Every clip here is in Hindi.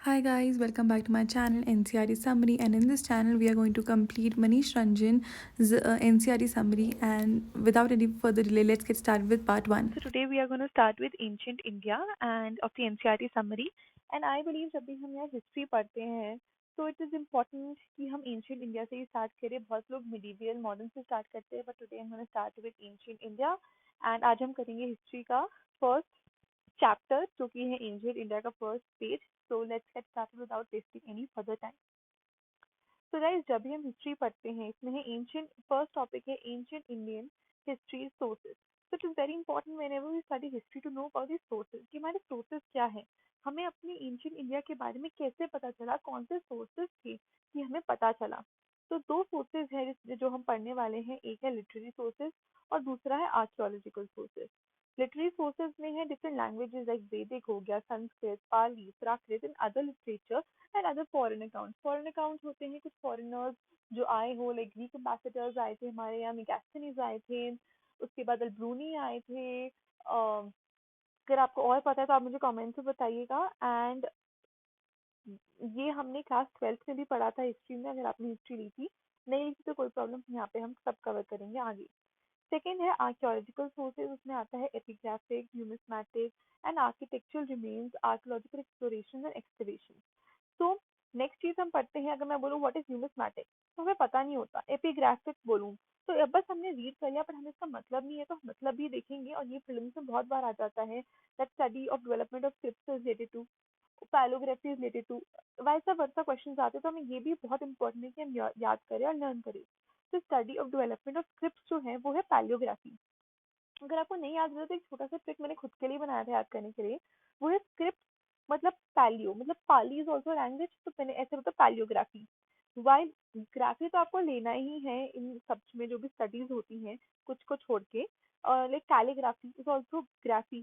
Hi guys, welcome back to my channel NCRE Summary, and in this channel we are going to complete Manish Ranjan's NCRE Summary. And without any further delay, let's get started with part 1. So today we are going to start with ancient India and of the NCERT summary. And I believe जब भी हम यहाँ हिस्ट्री पढ़ते हैं तो इट इज़ इम्पोर्टेंट कि हम एंशियंट इंडिया से ही स्टार्ट करें. बहुत लोग मिडीवियल मॉडर्न से स्टार्ट करते हैं, but today I am gonna start with ancient India. And आज हम करेंगे हिस्ट्री का फर्स्ट चैप्टर जो कि है एंशियंट इंडिया का first page. So let's get started without wasting any further time. तो गाइस जब भी हम हिस्ट्री पढ़ते हैं इसमें है एंशियंट, फर्स्ट टॉपिक है ancient Indian history sources. So it is very important whenever we study history to know about the sources कि हमारे sources क्या है, हमें अपनी एंशियंट इंडिया के बारे में कैसे पता चला, कौन से sources थे कि हमें पता चला. तो दो sources है जो हम पढ़ने वाले हैं, एक है literary sources और दूसरा है archaeological sources. लिटरेरी सोर्सेज में है डिफरेंट लैंग्वेजेस लाइक वैदिक हो गया, Sanskrit, Pali, Prakrit and other literature and other foreign accounts. Foreign accounts होते हैं कुछ फॉरेनर्स जो आए हो, लाइक ग्रीक एम्बेसडर्स आए थे हमारे यहाँ, मिगैस्थनीज आए थे, उसके बाद अल्ब्रूनी आए थे. अगर आपको और पता है तो आप मुझे कमेंट में बताइएगा. एंड ये हमने क्लास 12th में भी पढ़ा था हिस्ट्री में, अगर आपने हिस्ट्री ली थी. नहीं ली थी तो कोई प्रॉब्लम, यहाँ पे हम सब कवर करेंगे आगे. सेकेंड है आर्कियोलॉजिकल सोर्सेज, उसमें आता है epigraphic, numismatic and architectural remains, archaeological exploration and excavation. तो नेक्स्ट चीज हम पढ़ते हैं, अगर मैं बोलूँ व्हाट इज न्यूमिस्मैटिक तो हमें पता नहीं होता. एपिग्राफिक बोलूँ तो अब बस हमने रीड कर लिया पर हमें इसका मतलब नहीं है, तो मतलब भी देखेंगे. और ये फिल्म में बहुत बार आ जाता है. That study of development of script is related to palaeography, is related to vice versa question आते हैं. तो हमें ये भी बहुत इंपॉर्टेंट है कि हम याद करें और लर्न करें. तो study of development of script जो है वो है पैलियोग्राफी. अगर आपको नहीं याद रहा तो एक छोटा सा ट्रिक मैंने खुद के लिए बनाया था याद करने के लिए. वो है स्क्रिप्ट मतलब पैलियो, मतलब पाली इज ऑल्सो लैंग्वेज, तो मैंने ऐसे मतलब पैलियोग्राफी. वाइल ग्राफी तो आपको लेना ही है इन सब में जो भी स्टडीज होती हैं, कुछ को छोड़ के. Like calligraphy is also graphy.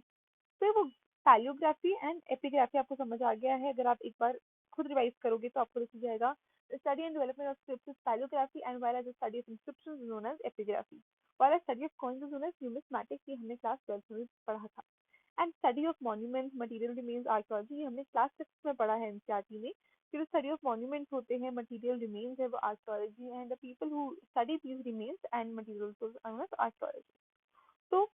तो वो पैलियोग्राफी एंड एपिग्राफी आपको समझ आ गया है. अगर आप एक बार खुद रिवाइज करोगे तो आपको दिख जाएगा. Study and development of script is paleography and while as study of inscriptions is known as epigraphy. While study of coins is known as numismatic, ये हमने क्लास 12th में भी पढ़ा था. And study of monuments, material remains, archaeology, ये हमने क्लास 6 में पढ़ा है एनसीईआरटी में. फिर स्टडी ऑफ मॉन्यूमेंट्स होते हैं, मटेरियल रिमेन्स है वो archaeology, and the people who study these remains and materials are known as archaeology. तो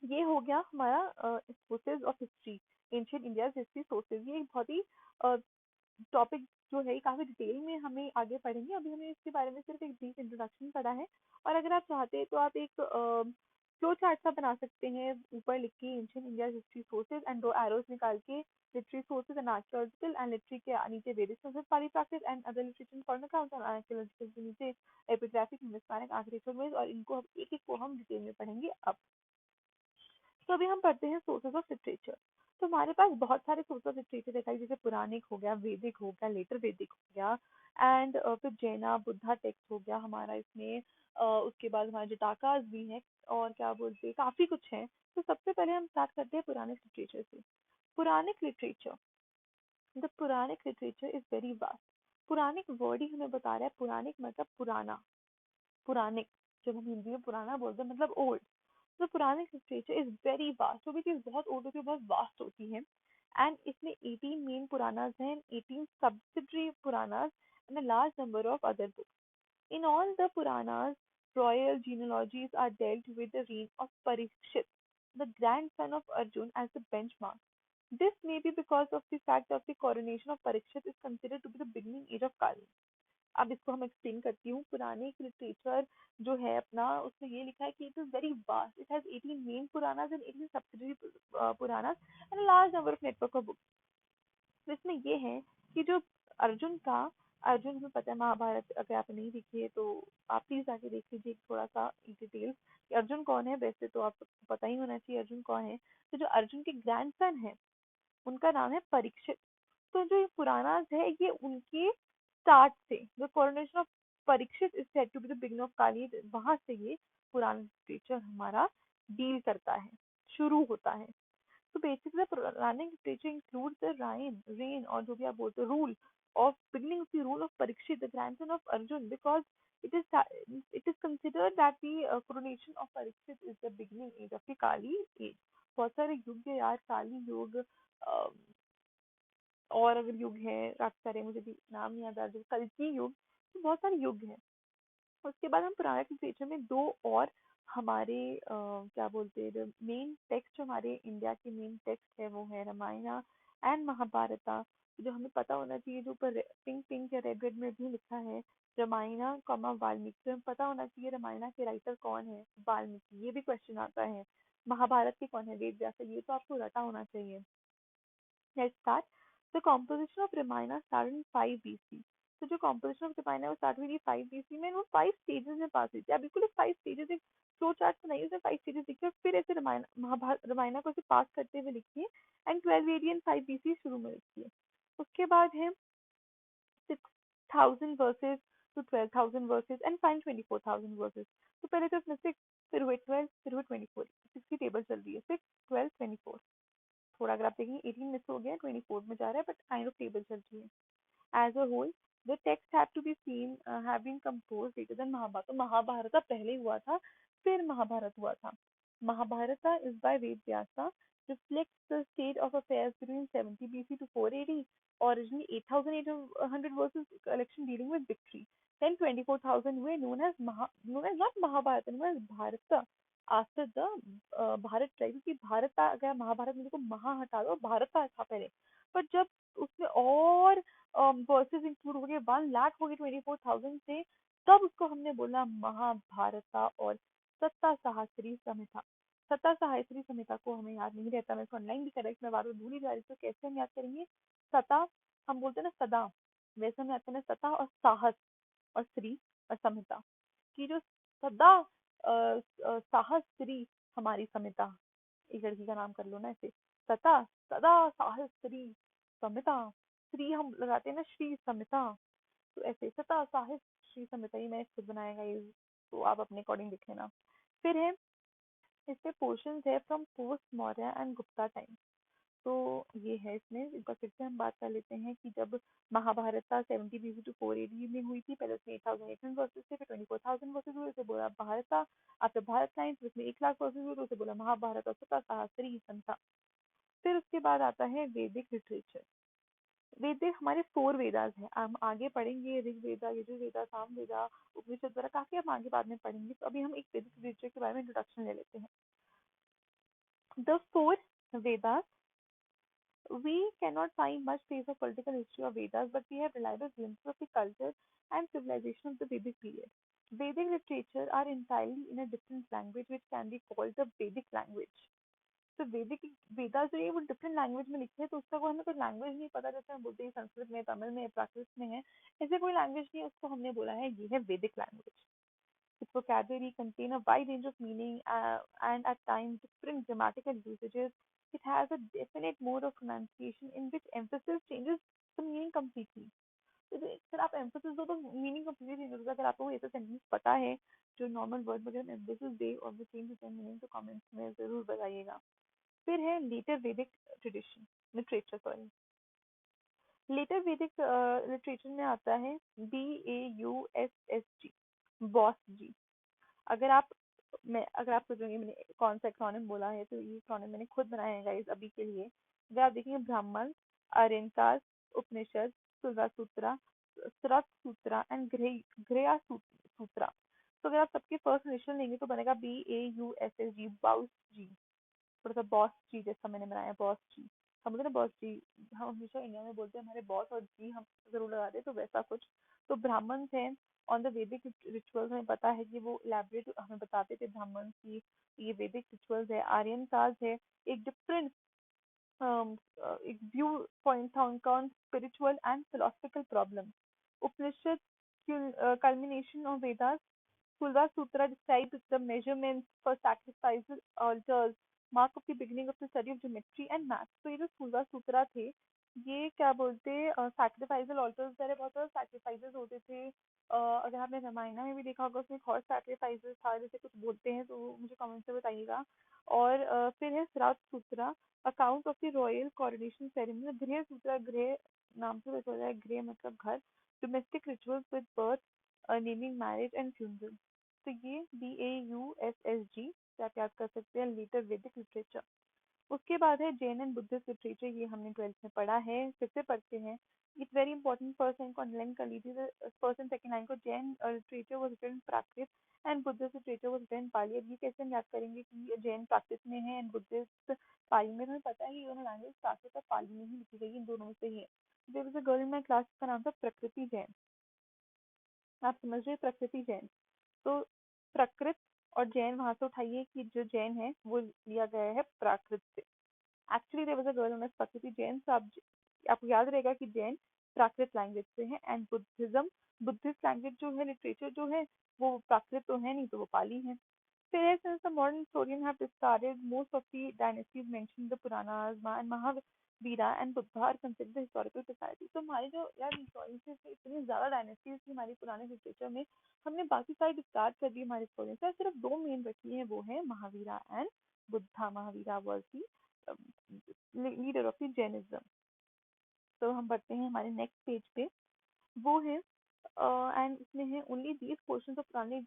ये हो गया हमारा sources of history, ancient India history sources. ये एक बहुत ही टॉपिक जो है काफी डिटेल में हमें आगे पढ़ेंगे. अभी हमें इसके बारे में सिर्फ एक ब्रीफ इंट्रोडक्शन पढ़ा है. और अगर आप चाहते हैं तो आप एक फ्लो चार्ट सा बना सकते हैं, ऊपर लिख के ancient India history sources and दो एरोस निकाल के literary sources and archaeological, and literary के नीचे various sources, Pali Prakrit and other literature foreign accounts and archaeological के नीचे एपिग्राफिक, न्यूमिस्मैटिक, आर्किटेक्चर. और इनको एक एक को हम डिटेल में पढ़ेंगे अब. तो अभी हम पढ़ते हैं सोर्सेज ऑफ लिटरेचर. तो हमारे पास बहुत सारे सोर्स ऑफ लिटरेचर दिखाई, जैसे पुराणिक हो गया, वैदिक हो गया, लेटर वैदिक हो गया, एंड फिर जैना बुद्धा टेक्स्ट हो गया हमारा इसमें. उसके बाद हमारे जटाकास भी हैं, और क्या बोलते हैं, काफी कुछ है. तो सबसे पहले हम स्टार्ट करते हैं पुरानिक लिटरेचर से. Puranic literature, the Puranic literature is very vast. Puranic word ही हमें बता रहा है, पुरानिक मतलब पुराना. पुरानिक जब हम हिंदी में पुराना बोलते हैं मतलब ओल्ड. तो पुराने लिटरेचर इज वेरी वास्ट. जो भी चीज बहुत ओल्ड होती है बहुत वास्ट होती है. एंड इसमें 18 मेन पुरानास हैं, 18 subsidiary Puranas and a large number of other books. In all the Puranas, royal genealogies are dealt with the reign of Parikshit, the grandson of Arjun, as the benchmark. This may be because of the fact that the coronation of Parikshit is considered to be the beginning age of Kali. अब इसको हम एक्सप्लेन करती हूँ. पुराने लिटरेचर जो है अपना, उसमें ये लिखा है कि it is very vast. It has 18 main Puranas and 18 subsidiary Puranas and large number of network of books. तो इसमें ये है कि जो अर्जुन का, अर्जुन हमें पता है महाभारत, अगर आप नहीं देखिए तो आप प्लीज जाके देख लीजिए थोड़ा सा डिटेल कि अर्जुन कौन है. वैसे तो आपको पता ही होना चाहिए अर्जुन कौन है. तो जो अर्जुन के ग्रैंडसन है उनका नाम है परीक्षित. तो जो ये पुरानास है ये उनके स्टार्ट से, जो coronation of Parikshit is said to be the beginning of Kali, वहां से ये पुराना लिटरेचर हमारा डील करता है, शुरू होता है. तो बेसिकली पुराने लिटरेचर इंक्लूड द रेन और जो भी आप बोलते हो rule of beginning of the rule of Parikshit, the grandson of Arjun, because it is considered that the coronation of Parikshit is the beginning age of the Kali age. बहुत सारे युग है यार, काली युग, और अगर युग है काफी सारे, मुझे भी नाम नहीं याद आ रहा, कल्कि युग, तो बहुत सारे युग हैं। उसके बाद हम पुराने लिटरेचर में दो और हमारे क्या बोलते हैं, मेन टेक्स्ट जो हमारे इंडिया के मेन टेक्स्ट है वो है रामायणा एंड महाभारता। जो हमें पता होना चाहिए, जो ऊपर पिंक पिंक या रेड रेड में भी लिखा है, रामायणा कॉमा वाल्मीकि, तो हमें पता होना चाहिए रामायणा के राइटर कौन है, वाल्मीकि, ये भी क्वेश्चन आता है। महाभारत के कौन है, वेद व्यास, ये तो आपको रटा होना चाहिए। Let's start. The composition of Ramayana started in 5 BC. तो जो composition of Ramayana है वो start हुई थी 5 BC में, वो 5 stages में पास हुई थी। आप बिल्कुल 5 stages, एक फ्लो चार्ट बनाइए, उसमें 5 stages लिखिए और फिर ऐसे रामायण महाभारत रामायण को ऐसे पास करते हुए लिखिए एंड 12 AD एंड 5 BC शुरू में लिखिए। उसके बाद है 6,000 verses to 12,000 verses and find 24,000 verses। तो पहले तो इसमें 6, फिर हुए 12, फिर हुए 24, 6 की टेबल चल रही है, 6, 12, 24। थोड़ा अगर आप देखेंगे 18 मिस हो गया, 24 में जा रहा है, बट काइंड ऑफ टेबल चल रही है। As a whole, the text have to be seen have been composed later than Mahabharata। तो महाभारत पहले हुआ था, फिर महाभारत हुआ था। Mahabharata is by Ved Vyasa, reflects the state of affairs between 70 BC to 4 AD, originally 8,800 verses collection dealing with victory, then 24,000 were known as not Mahabharata, known as Bharata after the Bharat tribe, क्योंकि भारत अगर महाभारत में देखो महा हटा दो, भारत था पहले, पर जब उसमें और वर्सेस इंक्लूड हो गए, 1 लाख हो गए 24,000 से, तब उसको हमने बोला महाभारता। और सत्ता साहस्री संहिता, सत्ता साहस्री संहिता को हमें याद नहीं रहता, मैं ऑनलाइन भी करेक्ट, मैं बार बार भूल ही जा रही, तो कैसे हम याद करेंगे? सता, हम बोलते हैं ना सदा, वैसे हम याद करें सता और साहस और श्री और संहिता, की जो सदा साहस श्री हमारी संहिता, एक लड़की का नाम कर लो ना ऐसे, सता सदा साहस श्री संहिता, श्री हम लगाते हैं ना, श्री संहिता, तो ऐसे सता साहिब श्री संहिता, ये मैंने खुद बनाएगा ये, तो आप अपने अकॉर्डिंग लिख लेना। फिर है इसमें पोर्शंस है from post Maurya and Gupta time. तो ये है, इसमें एक बार फिर से हम बात कर लेते हैं कि जब महाभारत 70 BC टू 4 AD में हुई थी, पहले उसमें 8,800 वर्सेस थे, फिर 24,000 वर्सेस हुए, उसे बोला भारत। आफ्टर भारत टाइम उसमें 1 लाख वर्सेस हुए, तो उसे बोला महाभारत और सता सहस्त्री संता। फिर उसके बाद आता है वैदिक लिटरेचर। वेद हमारे 4 वेदास हैं, हम आगे पढ़ेंगे, ऋग्वेदा, यजुर्वेदा, सामवेदा, उपनिषद वगैरह काफी हम आगे बाद में पढ़ेंगे, तो अभी हम एक वैदिक लिटरेचर के बारे में इंट्रोडक्शन ले लेते हैं। The 4 Vedas, we cannot find much trace of political history of Vedas, but we have reliable glimpses of the culture and civilization of the Vedic period. Vedic literature are entirely in a different language, which can be called the Vedic language। तो वैदिक वेदा जो है वो डिफरेंट लैंग्वेज में लिखे हैं, तो उसका कोई हमें कोई लैंग्वेज नहीं पता, जैसे हम बोलते हैं संस्कृत में, तमिल में, प्राकृत में है, ऐसे कोई लैंग्वेज नहीं है, उसको हमने बोला है ये है वैदिक language. Its vocabulary contain a wide range of meaning and at times different grammatical usages. It has a definite mode of pronunciation in which emphasis changes the meaning completely। तो अगर आप emphasis दो तो मीनिंग completely चेंज होता है। अगर आपको ऐसा सेंटेंस पता है जो नॉर्मल वर्ड में अगर emphasis दे और वो चेंज होता है मीनिंग, तो कमेंट्स में जरूर बताइएगा। फिर है लेटर वैदिक ट्रेडिशन लिटरेचर, सॉरी, लेटर वैदिक लिटरेचर में आता है BAUSSG, बॉस जी। अगर आप अगर आप सोचेंगे मैंने कौन सा एक्रोनिम बोला है, तो ये एक्रोनिम मैंने खुद बनाया है गाइस अभी के लिए। अगर आप देखेंगे ब्राह्मण, अरेंकास, उपनिषद, सुल्वा सूत्रा, स्रत सूत्रा एंड ग्रेया सूत्रा। तो अगर आप सबके फर्स्ट इनिशियल लेंगे तो बनेगा BAUSSG, बाउस जी, थोड़ा सा बॉस जी जैसा मैंने बनाया, बॉस जी। हम बोलते हैं ना बॉस जी, हम हमेशा इंडिया में बोलते हैं हमारे बॉस, और जी हम जरूर लगाते हैं, तो वैसा कुछ। तो ब्राह्मण थे ऑन द वैदिक रिचुअल्स, हमें पता है कि वो इलेबरेट हमें बताते थे ब्राह्मण की ये वैदिक रिचुअल्स है। आर्यन काज है एक डिफरेंट एक व्यू पॉइंट था उनका on spiritual and philosophical problem. Upanishad culmination of Vedas, Tulva Sutra describes the measurements for sacrifices, altars, mark of the beginning of the study of geometry and math। तो ये जो तुलवा सूत्रा थे, ये क्या बोलते सैक्रिफाइसल ऑल्टर्स, पहले बहुत सारे सैक्रिफाइसेस होते थे। अगर आपने रामायण में भी देखा होगा, उसमें एक और सैक्रिफाइसेस था, जैसे कुछ बोलते हैं, तो मुझे कमेंट में बताइएगा। और फिर है Shraddha Sutra, account of the royal coronation ceremony. Griha Sutra, गृह नाम से पता है, गृह मतलब घर, domestic rituals with birth, naming, marriage and funeral. तो ये BAUSSG से आप याद कर सकते हैं लेटर वैदिक लिटरेचर। उसके बाद है जैन एंड बुद्धिस्ट लिटरेचर, ये हमने 12th में पढ़ा है, फिर से पढ़ते हैं। It's very important. First line को अंडरलाइन कर लीजिए, फर्स्ट एंड सेकंड लाइन को। Jain literature was written in Prakrit and Buddhist literature was written in Pali. अब ये कैसे हम याद करेंगे कि जैन प्राकृत में है एंड बुद्धिस्ट पाली में? हमें पता है कि दोनों लैंग्वेज प्राकृत और पाली में ही लिखी गई, इन दोनों में से ही है। There was a girl in my class, का नाम था प्रकृति जैन। आप समझ रहे हैं, प्रकृति जैन। तो प्रकृत और जैन वहां से उठाइए कि जो जैन है वो लिया गया है प्राकृत से। Actually there was a girl known Prakriti Jain. तो आप आपको याद रहेगा कि जैन प्राकृत लैंग्वेज से है एंड बुद्धिज्म, बुद्धिस्ट लैंग्वेज जो है, लिटरेचर जो है, वो प्राकृत तो है नहीं, तो वो पाली है। फिर since the modern historian have discarded most of the dynasties mentioned in the Puranas, and Mahavira and Buddha are considered the historical society। तो हमारे जो यार historians थे, इतनी ज्यादा डायनेस्टीज थी हमारी पुराने लिटरेचर में, हमने बाकी सारी डिस्कार्ड कर दी हमारे historians से, सिर्फ दो मेन रखी हैं, वो है Mahavira and Buddha. Mahavira was the leader of the Jainism। तो हम बढ़ते हैं हमारे नेक्स्ट पेज पे, वो है एंड इसमें है ओनली दीज पोर्शंस ऑफ पुरानी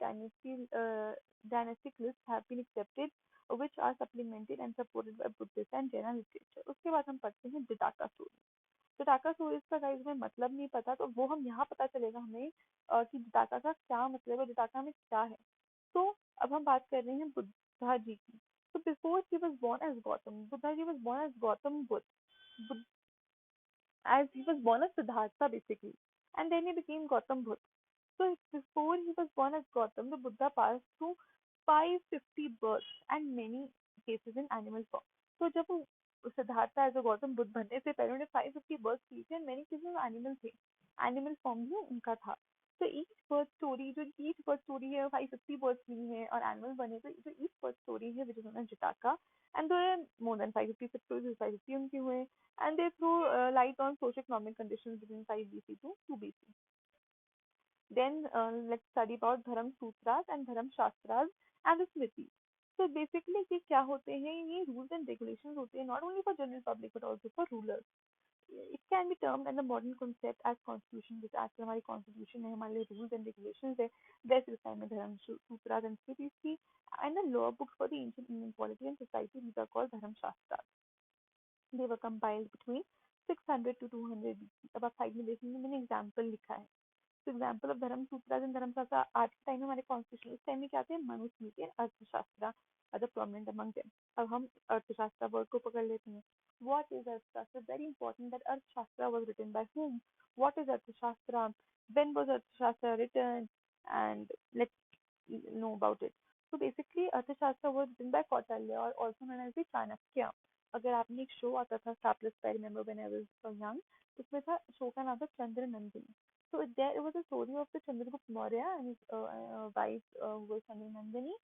dynastic lists have been accepted which are supplemented and supported by Buddhist and Jaina literature। उसके बाद हम पढ़ते हैं जटाका स्टोरी। जटाका स्टोरीज का गाइस हमें मतलब नहीं पता, तो वो हम यहाँ पता चलेगा हमें कि जटाका का क्या मतलब है, जटाका में क्या है। तो अब हम बात कर रहे हैं बुद्धा जी की। तो before he was born as Gautam, Buddha ji was born as Gautam Buddha, as he was born as Siddhartha basically, and then he became Gautam Buddha। So before he was born as Gautam, the Buddha passed through 550 births and many cases in animal form। तो जब वो सिद्धार्था एज अ गौतम बुद्ध बनने से पहले उन्हें 550 बर्थ की थी, मैनी केसेस एनिमल थे, एनिमल फॉर्म भी उनका था। तो ईच बर्थ स्टोरी, जो ईच बर्थ स्टोरी है 550 बर्थ हुई है और एनिमल बने, तो जो ईच बर्थ स्टोरी है which is known as Jataka, and though more than 550 stories 550 उनके हुए, and they threw light on socio-economic conditions between 5 BC to 2 BC। Then let's study about Dharam Sutras and Dharam Shastras and the Smriti। So basically ये क्या होते हैं, ये rules and regulations होते हैं, not only for general public but also for rulers। It can be termed and the modern concept as constitution, जैसे आजकल हमारी constitution है, हमारे लिए rules and regulations है, वैसे उस time में धर्म सूत्रास and स्मृति थी, and the law books for the ancient Indian polity and society, these are called Dharam Shastras। They were compiled between 600 to 200 BC। अब आप साइड में देखेंगे मैंने एग्जाम्पल लिखा है। तो एग्जाम्पल ऑफ धर्म सूत्र एंड धर्म शास्त्र, आज के टाइम में हमारे कॉन्स्टिट्यूशन, उस टाइम में क्या थे, Manusmriti and Arthashastra are the prominent among them. अब हम अर्थशास्त्र वर्ड को पकड़ लेते हैं। What is Arthashastra? Very important that Arthashastra was written by whom? What is Arthashastra? When was Arthashastra written? And let's know about it. So basically अर्थशास्त्र was written by Kautilya or also known as the Chanakya। अगर आपने एक शो आता था स्टार प्लस पे, I remember when I was young, उसमें था, शो का नाम था Chandra Nandini. So there was a story of the Chandragupta Maurya and his wife was Chandra Nandini,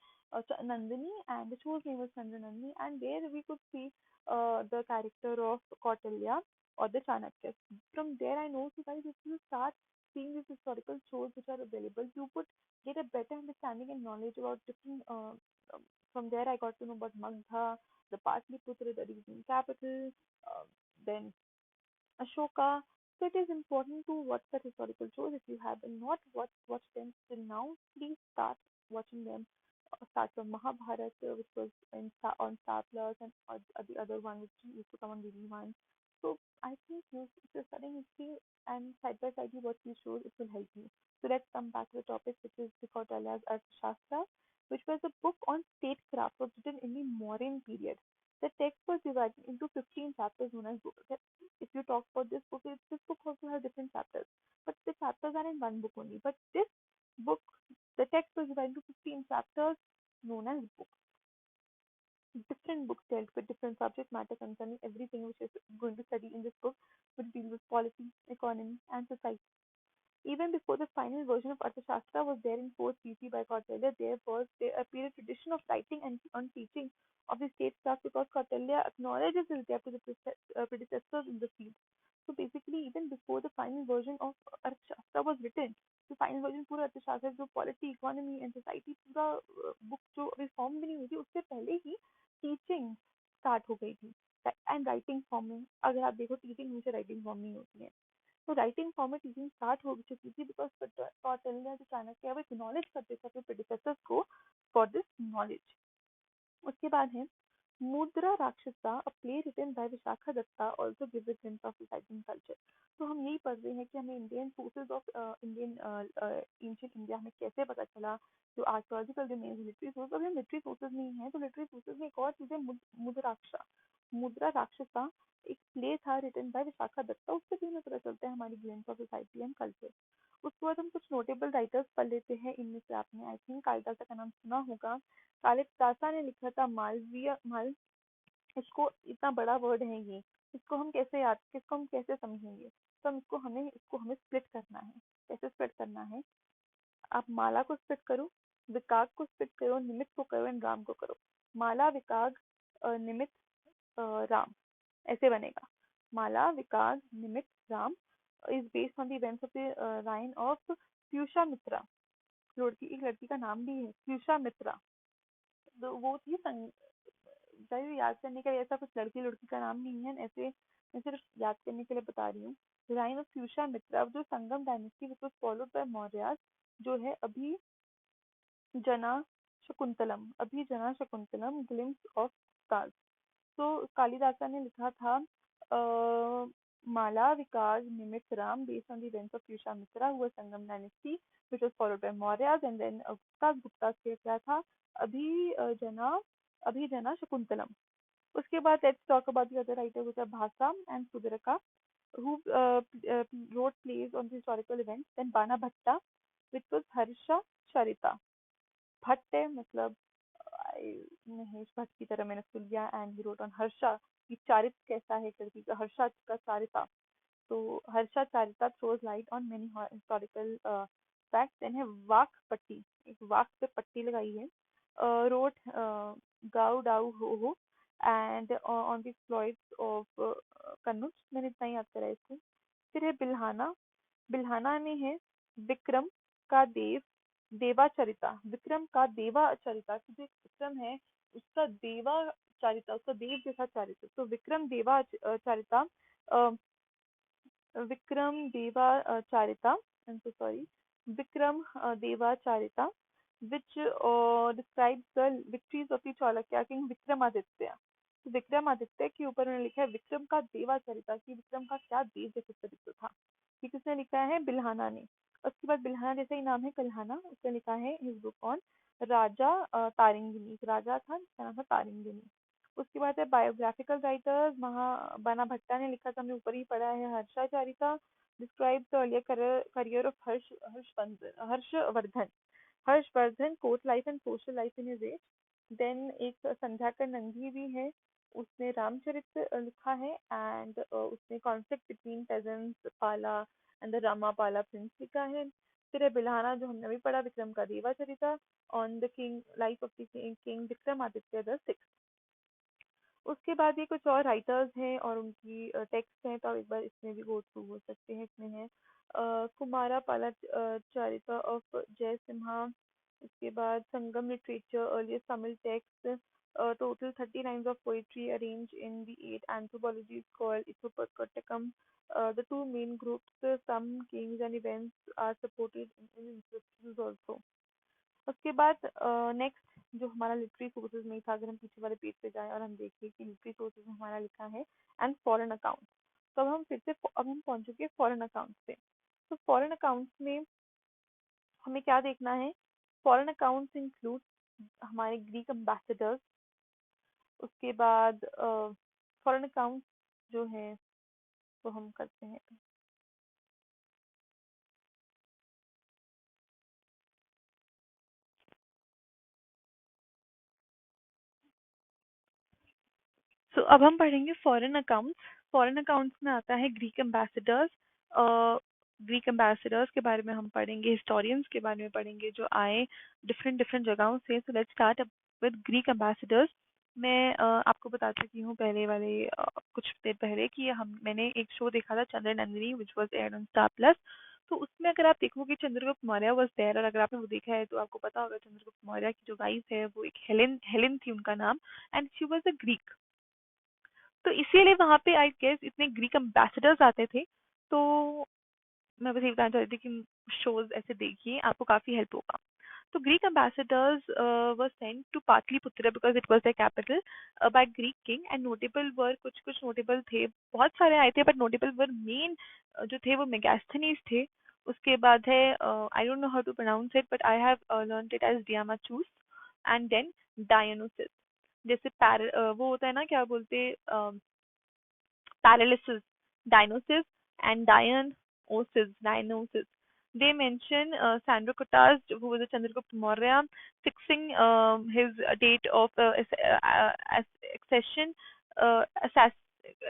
Nandini, and the show's name was Chandra Nandini, and there we could see the character of Kautilya or the Chanakya। From there I know, so guys, if you start seeing these historical shows which are available, you would get a better understanding and knowledge about different. From there I got to know about Magdha, the Patliputra, the regional capital, then Ashoka. So it is important to watch the historical shows. If you have not watched them till now, please start watching them. Start from Mahabharata, which was on Star Plus, and the other one which used to come on DD1. So I think if you're studying history and side by side you watch these shows, it will help you. So let's come back to the topic, which is Kautilya's Arthashastra, which was a book on statecraft, was written in the Mauryan period. The text was divided into 15 chapters known as books. If you talk about this book, this book also has different chapters, but the chapters are in one book only. But this book, the text was divided into 15 chapters known as books. Different books dealt with different subject matter concerning everything which is going to study in this book, which deals with policy, economy, and society. Even before the final version of Arthashastra was there in 4th BC by Kautilya, there appeared a tradition of writing and on teaching of the state staff, because Kautilya acknowledges his debt to the predecessors in the field। So basically, even before the final version of Arthashastra was written, तो फाइनल वर्जन पूरा अर्थशास्त्र जो पॉलिटी, इकोनॉमी एंड सोसाइटी, पूरा बुक जो अभी फॉर्म भी नहीं हुई थी, उससे पहले ही टीचिंग स्टार्ट हो गई थी एंड राइटिंग फॉर्म में। अगर आप देखो, टीचिंग हमेशा राइटिंग फॉर्म में होती है, तो राइटिंग फॉर्म में टीचिंग स्टार्ट हो चुकी थी, बिकॉज कौटिल्य जो चाणक्य है वो एक्नॉलेज करते थे अपने प्रेडिसेसर्स को फॉर दिस नॉलेज। उसके बाद है Mudra Rakshasa a play written by Vishakha Datta also give a glimpse of society and culture. तो हम यही पढ़ रहे हैं कि हमें Indian sources of Indian ancient India हमें कैसे पता चला, जो आर्कियोलॉजिकल रिमेन्स लिटरेरी सोर्स। अभी हम लिटरेरी सोर्सेज नहीं है, तो लिटरेरी सोर्सेज में एक और चीज है मुद्राक्षा, मुद्रा राक्षसा एक प्ले था रिटन बाय विशाखा दत्ता, उससे भी हमें पता चलता है हमारी glimpse of society and culture. उसके बाद हम कुछ नोटेबल राइटर्स पढ़ लेते हैं। इनमें से आपने आई थिंक कालिदासा का नाम सुना होगा। कालिदासा ने लिखा था मालवीय माल। इसको इतना बड़ा वर्ड है ये, इसको हम कैसे समझेंगे? तो इसको हमें स्प्लिट करना है। कैसे स्प्लिट करना है? आप माला को स्प्लिट करो, विकाग को स्प्लिट करो, निमित्त को करो एंड राम को करो। माला विकाग निमित्त राम, ऐसे बनेगा। Malavikagnimitram is based on the events of the reign of Pushyamitra. एक लड़की का नाम भी है प्यूषा मित्रा। तो वो थी चाहिए याद करने के लिए, ऐसा कुछ लड़की लड़की का नाम नहीं है ऐसे, मैं सिर्फ याद करने के लिए बता रही हूँ। राइन ऑफ फ्यूशा मित्रा जो Sunga dynasty which was followed by Maurya, जो है जना Abhijnana Shakuntalam glimpse of stars. तो कालिदासा ने लिखा था Malavikagnimitram based on the events of Pushyamitra हुआ Sunga dynasty which was followed by मौर्यas एंड देन गुप्ता से क्या था जना अभिजना शकुंतलम। उसके बाद let's talk about the other writer which are Bhasa and Shudraka who wrote plays on the historical events. Then Bana Bhatta, which was Harsha Charita. Bhatt है मतलब महेश भट्ट की तरह मैंने सुन लिया। And he wrote on Harsha कि चारित कैसा है एक लड़की का, हर्षा का चारिता। तो Harsha Charita throws light on many historical facts. Then है वाक पट्टी, एक वाक पे पट्टी लगाई है। Road Gaudavaho and on the exploits of Kannauj, मैंने इतना ही याद करा है इसको। फिर है बिल्हाना, बिल्हाना में है विक्रम का देवाचरिता, विक्रम का देवाचरिता कि जो एक विक्रम है उसका देवाचारिता, उसका देव जैसा चारित्र। तो Vikram Devacharita, Vikram Devacharita, I am so sorry, Vikram Devacharita which describes the victories of the Chalukya king Vikramaditya. तो विक्रमादित्य के ऊपर उन्होंने लिखा है विक्रम का देवाचरिता कि विक्रम का क्या देव जैसा चरित्र था। ये किसने लिखा है? बिल्हाना ने। उसके बाद बिल्हाना जैसा ही नाम है कल्हाना, उसने लिखा है हिज बुक ऑन राजा तारिंगिनी। एक राजा था जिसका नाम था तारिंगिनी। उसके बाद है बायोग्राफिकल राइटर्स। बना भट्टा ने लिखा था, हमने ऊपर ही पढ़ा है, Harshacharita describes the earlier career of Harshavardhan. Harshavardhan court life and social life in his age. Then एक संध्याकर नंदी भी है, उसने रामचरित लिखा है एंड उसने कॉन्फ्लिक्ट बिटवीन पेजेंट्स पाला एंड द रामापाला प्रिंस लिखा है। फिर है बिल्हाना जो हमने अभी पढ़ा, विक्रम का Devacharita on the king life of the king Vikramaditya the sixth. उसके बाद ये कुछ और राइटर्स हैं और उनकी टेक्स्ट हैं, तो आप एक बार इसमें भी गो थ्रू हो सकते हैं। इसमें है कुमारा पाला चारिता ऑफ जय सिम्हा। उसके बाद Sangam literature earliest Tamil text, total 30 lines of poetry arranged in the 8 anthologies called Ithopathakkam. The two main groups, some kings and events, are supported in inscriptions also. उसके बाद नेक्स्ट जो हमारा लिटरेरी सोर्सेज में था, अगर हम पीछे वाले पेज पे जाएं और हम देखिए कि लिटरेरी सोर्सेज में हमारा लिखा है एंड फॉरेन अकाउंट। तो अब हम पहुंच चुके हैं फॉरेन अकाउंट्स पे। तो फॉरेन अकाउंट्स में हमें क्या देखना है? फॉरेन अकाउंट्स इंक्लूड हमारे ग्रीक एम्बेसडर्स। उसके बाद फॉरेन अकाउंट्स जो है वो हम करते हैं। अब हम पढ़ेंगे फॉरेन अकाउंट्स। फॉरेन अकाउंट्स में आता है ग्रीक एम्बेसडर्स। ग्रीक एम्बेसडर्स के बारे में हम पढ़ेंगे, हिस्टोरियंस के बारे में पढ़ेंगे जो आए डिफरेंट डिफरेंट जगहों से। So let's start with Greek ambassadors. मैं आपको बता चुकी हूँ पहले वाले कुछ देर पहले कि मैंने एक शो देखा था Chandra Nandini which was aired on Star Plus. तो उसमें अगर आप देखोगे चंद्रगुप्त मौर्य वाज देयर, और अगर आपने वो देखा है तो आपको पता होगा चंद्रगुप्त मौर्य की जो वाइफ है वो एक हेलेन थी उनका नाम, and she was a Greek. तो इसीलिए वहां पे आई गेस इतने ग्रीक एम्बेसडर्स आते थे। तो मैं बस ये बताना चाहती थी कि शोज ऐसे देखिए, आपको काफी हेल्प होगा। तो Greek ambassadors were sent to Patliputra because it was their capital by Greek king, and notable were कुछ कुछ notable थे, बहुत सारे आए थे, but notable were main जो थे वो Megasthenes थे. उसके बाद है I don't know how to pronounce it, but I have learned it as Diamachus, and then Dionysus. जैसे वो होता है ना, क्या बोलते, paralysis, Dionysus, and Dionysus. They mention Sandrakutas, who was a Chandragupta Maurya, fixing his date of accession,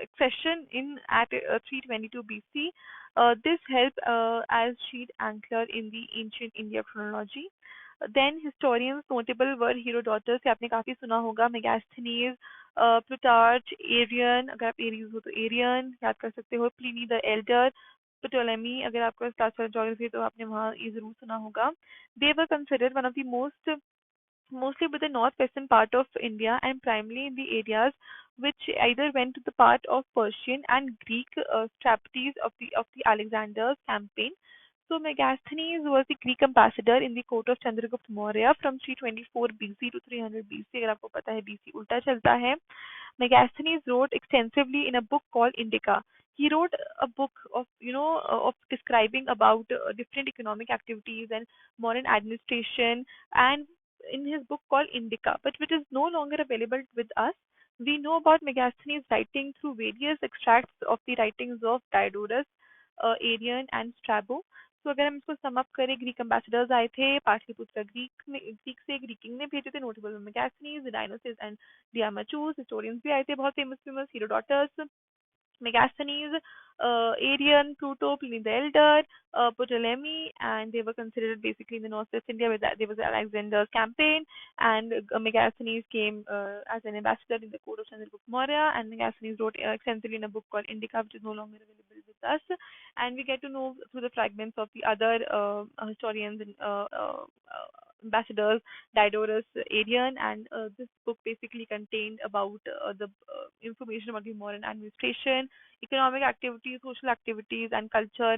accession in at 322 BC. This helped as sheet anchor in the ancient India chronology. Then historians notable were Herodotus, ये आपने काफी सुना होगा, Megasthenes, प्लूटार्च, एरियन, अगर आप एरीज हो तो एरियन याद कर सकते हो, प्लिनी द एल्डर, Ptolemy, अगर आपका क्लास वाला ज्योग्राफी है तो आपने वहाँ ये जरूर सुना होगा. They were considered one of the mostly with the northwestern part of India and primarily in the areas which either went to the part of Persian and Greek strategies of the Alexander's campaign. So Megasthenes was the Greek ambassador in the court of Chandragupta Maurya from 324 BC to 300 BC. अगर आपको पता है BC उल्टा चलता है. Megasthenes wrote extensively in a book called Indica. He wrote a book of of describing about different economic activities and modern administration, and in his book called Indica, but which is no longer available with us. We know about Megasthenes' writing through various extracts of the writings of Diodorus, Arrian, and Strabo. तो अगर हम इसको सम अप करें, ग्रीक एम्बेसडर्स आए थे पाटलिपुत्र, ग्रीक से ग्रीक किंग ने भेजे थे, नोटेबल मैगास्थनीज, डायनोसिस एंड डियामाचूस. हिस्टोरियंस भी आए थे बहुत famous Herodotus, Megasthenes, Arrian, Pluto, Pliny the Elder, Ptolemy, and they were considered basically in the northwest India where there was Alexander's campaign, and Megasthenes came as an ambassador in the court of Chandragupta Maurya, and Megasthenes wrote extensively in a book called Indica, which is no longer available with us, and we get to know through the fragments of the other historians and ambassadors, Diodorus, Arrian, and this book basically contained about the information about the modern administration, economic activities, social activities, and culture,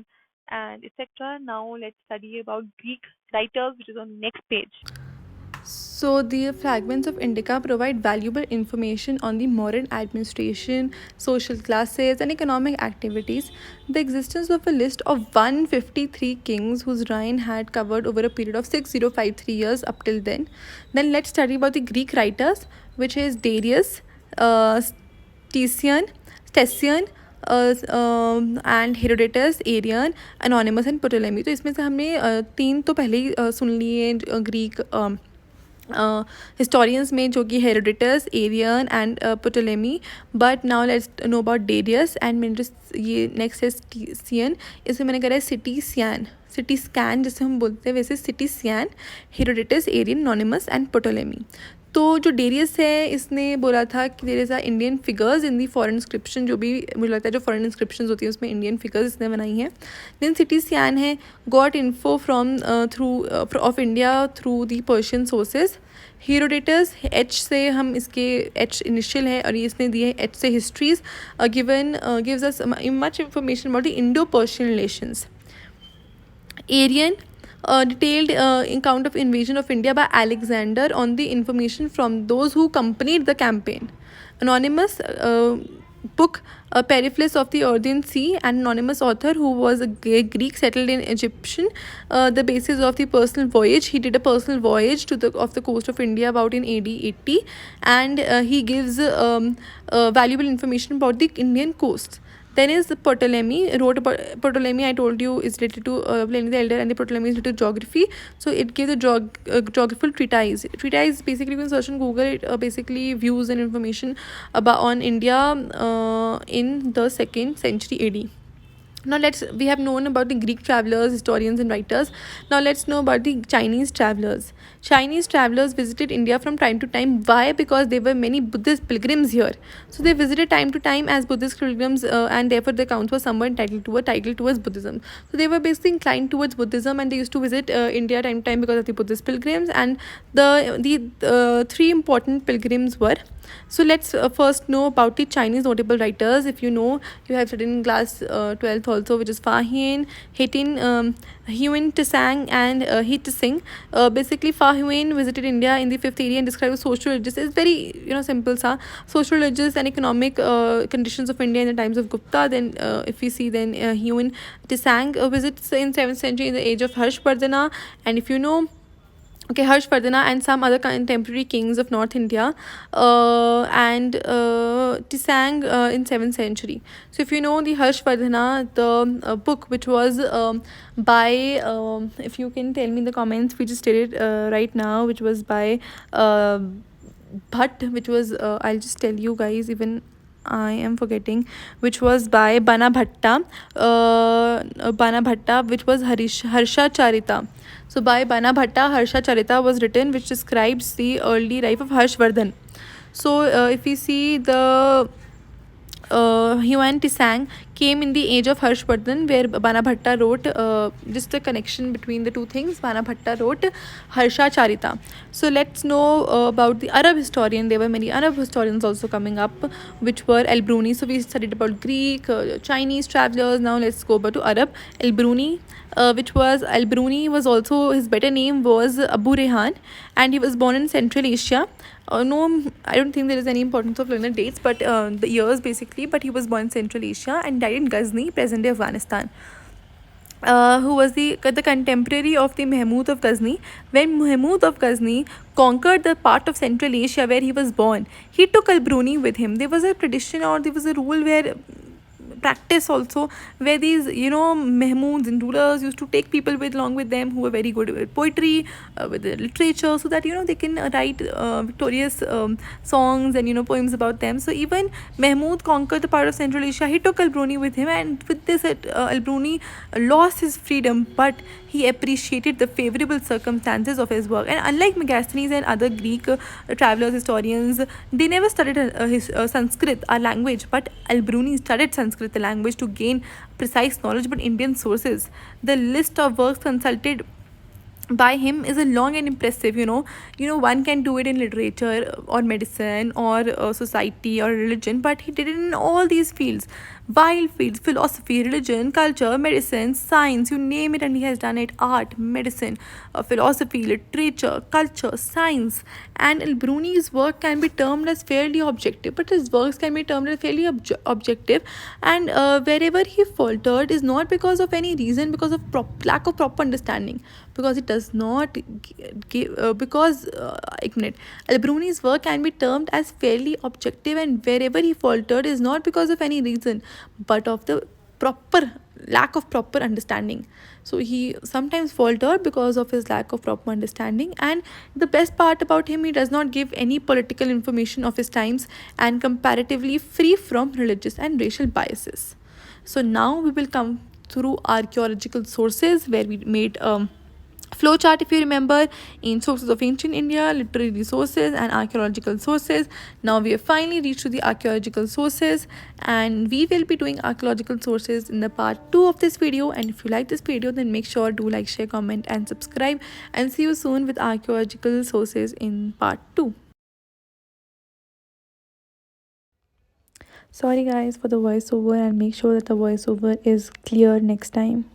and etc. Now let's study about Greek writers, which is on the next page. So, the fragments of Indica provide valuable information on the modern administration, social classes, and economic activities. The existence of a list of 153 kings whose reign had covered over a period of 6053 years up till then. Then, let's study about the Greek writers, which is Darius, Stesian, and Herodotus, Arrian, anonymous and Ptolemy. तो इसमें से हमने तीन तो पहले ही सुन लिए ग्रीक historians में, जो कि Herodotus, Arrian and Ptolemy. But now let's know about Darius and मैंने ये नेक्स्ट है स्टिसियन. इसमें मैंने करा है सिटी स्कैन जिसे हम बोलते हैं, वैसे सिटी स्कैन, Herodotus, Arrian, anonymous and Ptolemy. तो जो डेरियस है इसने बोला था कि there is a Indian figures in the foreign inscription, जो भी मुझे लगता है जो फॉरेन इंस्क्रिप्शन होती है उसमें इंडियन फिगर्स इसने बनाई हैं. देन सिटी सियान है, got info from through of India through the Persian sources. Herodotus, H से हम इसके एच इनिशियल है और ये इसने दिए है एच से histories given gives us much information about the Indo Persian relations. Arian, detailed account of invasion of India by Alexander on the information from those who accompanied the campaign. Anonymous, book Periphesis of the Earthen Sea, and anonymous author who was a Greek settled in Egyptian. The basis of the personal voyage, he did a personal voyage to the coast of India about in AD 80, and he gives valuable information about the Indian coast. Then is Ptolemy, wrote about Ptolemy. I told you is related to Pliny the Elder, and the Ptolemy is related to geography. So it gives a geographical treatise. Treatise basically, you can search on Google. It basically views and information about on India in the 2nd century AD. Now we have known about the Greek travelers, historians and writers. Now let's know about the Chinese travelers. Chinese travelers visited India from time to time. Why? Because there were many Buddhist pilgrims here. So they visited time to time as Buddhist pilgrims, and therefore their accounts were somewhat entitled to a title towards Buddhism. So they were basically inclined towards Buddhism, and they used to visit India time to time because of the Buddhist pilgrims. And the three important pilgrims were So let's first know about the Chinese notable writers. If you know, you have studied in class 12th also, which is Fa Hien, Hitin, Huyen Tsang, and He Tsing. Basically, Fa Hien visited India in the 5th area and described the social religious. It's very simple, sa social religious and economic conditions of India in the times of Gupta. Then if we see, then Huyen Tsang visits in 7th century in the age of Harshvardhana. And if you know, okay, Harshvardhana and some other contemporary kings of North India, and Tisang in 7th century. So if you know the Harshvardhana, the book which was by, if you can tell me in the comments, we just did it right now, which was by Bhatt, which was, I'll just tell you guys, even I am forgetting, which was by Bana Bhatta, which was Harsha Charita. So by Bana Bhatta, Harsha Charita was written, which describes the early life of Harshvardhan. So if we see the Huyen Tsang came in the age of Harshvardhan, where Bana Bhatta wrote, just the connection between the two things, Bana Bhatta wrote Harsha Charita. So let's know about the Arab historian. There were many Arab historians also coming up, which were Al-Bruni. So we studied about Greek, Chinese travelers. Now let's go over to Arab. Al-Bruni, which was Al-Bruni, was also, his better name was Abu Rehan, and he was born in Central Asia. No, I don't think there is any importance of learning the dates, but the years basically. But he was born in Central Asia and died in Ghazni, present day Afghanistan. Who was the contemporary of the Mahmud of Ghazni. When Mahmud of Ghazni conquered the part of Central Asia where he was born, he took Al-Bruni with him. There was a tradition, or there was a rule where practice also, where these Mahmuds and rulers used to take people along with them who were very good with poetry, with the literature, so that they can write victorious songs and poems about them. So even Mahmud conquered the part of Central Asia. He took Al-Bruni with him, and with this Al-Bruni lost his freedom, but he appreciated the favorable circumstances of his work. And unlike Megasthenes and other Greek travelers, historians, they never studied Sanskrit, our language, but Al-Bruni studied Sanskrit, the language, to gain precise knowledge about Indian sources. The list of works consulted by him is a long and impressive. One can do it in literature or medicine or society or religion, but he did it in all these fields, wild fields: philosophy, religion, culture, medicine, science, you name it, and he has done it. Art, medicine, philosophy, literature, culture, science. And Al-Bruni's work can be termed as fairly objective, but his works can be termed as fairly objective. And wherever he faltered is not because of any reason, because of lack of proper understanding, because it does not give because एक minute, Al-Bruni's work can be termed as fairly objective, and wherever he faltered is not because of any reason, but of the lack of proper understanding. So he sometimes faltered because of his lack of proper understanding. And the best part about him, he does not give any political information of his times, and comparatively free from religious and racial biases. So now we will come through archaeological sources, where we made flowchart, if you remember, in sources of ancient India, literary sources, and archaeological sources. Now we have finally reached to the archaeological sources, and we will be doing archaeological sources in the part 2 of this video. And if you like this video, then make sure to like, share, comment, and subscribe, and see you soon with archaeological sources in part 2. Sorry guys for the voiceover, and make sure that the voiceover is clear next time.